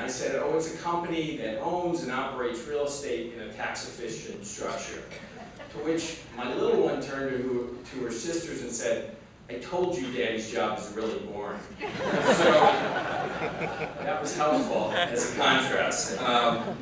I said, oh, it's a company that owns and operates real estate in a tax-efficient structure. To which my little one turned to her sisters and said, I told you Daddy's job is really boring. So that was helpful as a contrast.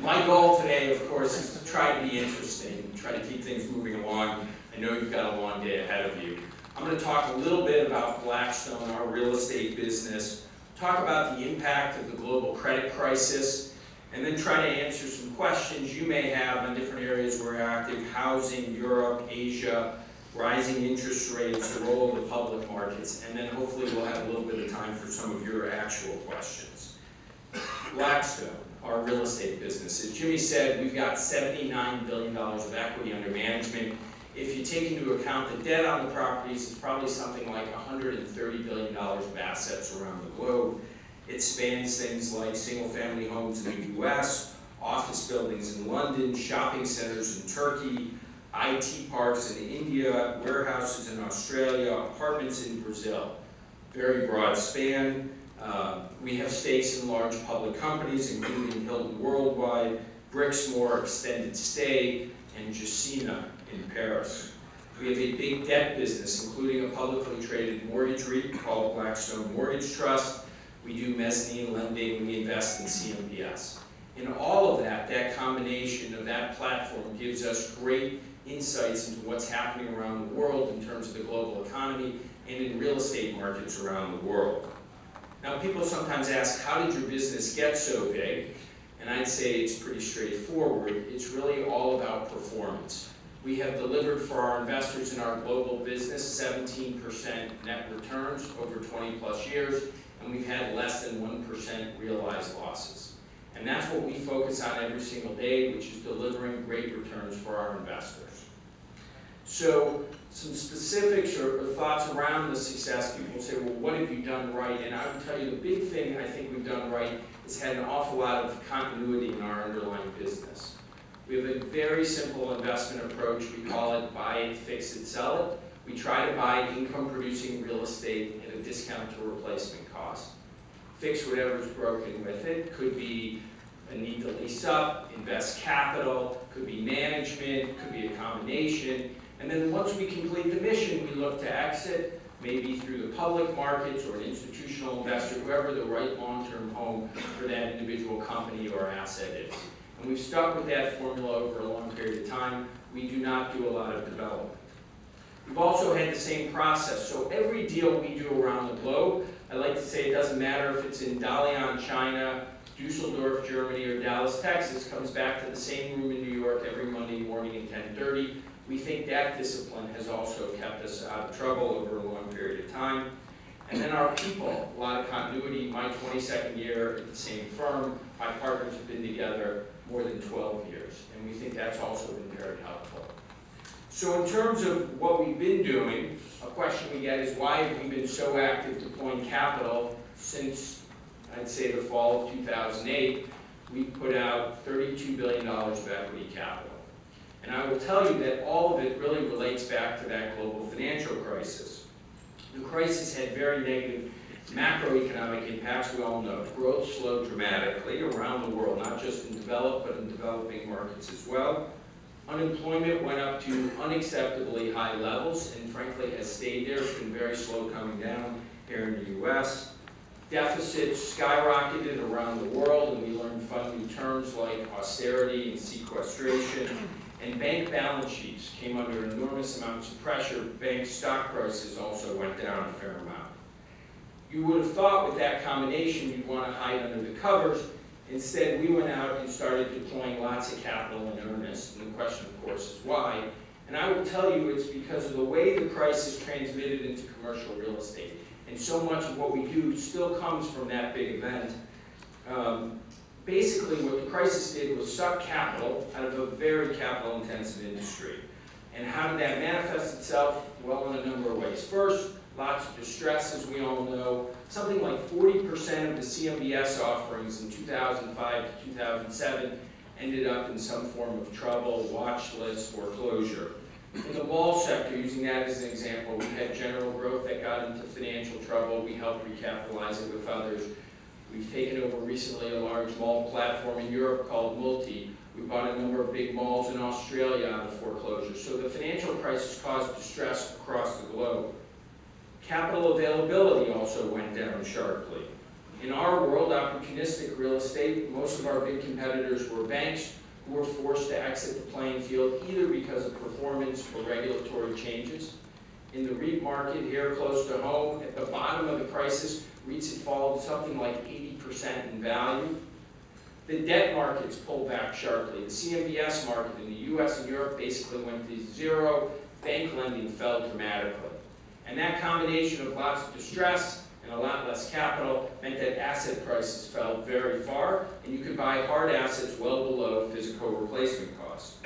My goal today, of course, is to try to be interesting, try to keep things moving along. I know you've got a long day ahead of you. I'm going to talk a little bit about Blackstone, our real estate business, talk about the impact of the global credit crisis, and then try to answer some questions you may have on different areas where we're active: housing, Europe, Asia, rising interest rates, the role of the public markets, and then hopefully we'll have a little bit of time for some of your actual questions. Blackstone, our real estate business. As Jimmy said, we've got $79 billion of equity under management. If you take into account the debt on the properties, it's probably something like $130 billion of assets around the globe. It spans things like single-family homes in the US, office buildings in London, shopping centers in Turkey, IT parks in India, warehouses in Australia, apartments in Brazil. Very broad span. We have stakes in large public companies, including Hilton Worldwide, Brixmor, Extended Stay, and Gecina in Paris. We have a big debt business, including a publicly traded mortgage REIT called Blackstone Mortgage Trust. We do mezzanine lending, we invest in CMBS. In all of that, that combination of that platform gives us great insights into what's happening around the world in terms of the global economy and in real estate markets around the world. Now, people sometimes ask, how did your business get so big? And I'd say it's pretty straightforward. It's really all about performance. We have delivered for our investors in our global business 17% net returns over 20 plus years, and we've had less than 1% realized losses. And that's what we focus on every single day, which is delivering great returns for our investors. So some specifics or thoughts around the success. People say, well, what have you done right? And I would tell you the big thing I think we've done right is had an awful lot of continuity in our underlying business. We have a very simple investment approach. We call it buy it, fix it, sell it. We try to buy income-producing real estate at a discount to replacement cost. Fix whatever's broken with it. Could be a need to lease up, invest capital, could be management, could be a combination. And then once we complete the mission, we look to exit, maybe through the public markets or an institutional investor, whoever the right long-term home for that individual company or asset is. And we've stuck with that formula over a long period of time. We do not do a lot of development. We've also had the same process. So every deal we do around the globe, I like to say it doesn't matter if it's in Dalian, China, Dusseldorf, Germany, or Dallas, Texas, comes back to the same room in New York every Monday morning at 10:30. We think that discipline has also kept us out of trouble over a long period of time. And then our people, a lot of continuity. My 22nd year at the same firm, my partners have been together more than 12 years, and we think that's also been very helpful. So in terms of what we've been doing, a question we get is, why have we been so active deploying capital since, I'd say, the fall of 2008? We've put out $32 billion of equity capital. And I will tell you that all of it really relates back to that global financial crisis. The crisis had very negative macroeconomic impacts, we all know. Growth slowed dramatically around the world, not just in developed, but in developing markets as well. Unemployment went up to unacceptably high levels, and frankly has stayed there. It's been very slow coming down here in the US. Deficits skyrocketed around the world, and we learned fun new terms like austerity and sequestration. And bank balance sheets came under enormous amounts of pressure. Bank stock prices also went down a fair amount. You would have thought with that combination you'd want to hide under the covers. Instead, we went out and started deploying lots of capital in earnest. And the question, of course, is why. And I will tell you it's because of the way the crisis transmitted into commercial real estate. And so much of what we do still comes from that big event. Basically, what the crisis did was suck capital out of a very capital-intensive industry. And how did that manifest itself? Well, in a number of ways. First, lots of distress, as we all know. Something like 40% of the CMBS offerings in 2005 to 2007 ended up in some form of trouble, watch list, foreclosure. In the mall sector, using that as an example, we had general growth that got into financial trouble. We helped recapitalize it with others. We've taken over recently a large mall platform in Europe called Multi. We bought a number of big malls in Australia out of foreclosure. So the financial crisis caused distress across the globe. Capital availability also went down sharply. In our world, opportunistic real estate, most of our big competitors were banks who were forced to exit the playing field either because of performance or regulatory changes. In the REIT market here close to home, at the bottom of the crisis, REITs had fallen something like 80% in value. The debt markets pulled back sharply. The CMBS market in the US and Europe basically went to zero. Bank lending fell dramatically. And that combination of lots of distress and a lot less capital meant that asset prices fell very far, and you could buy hard assets well below physical replacement costs.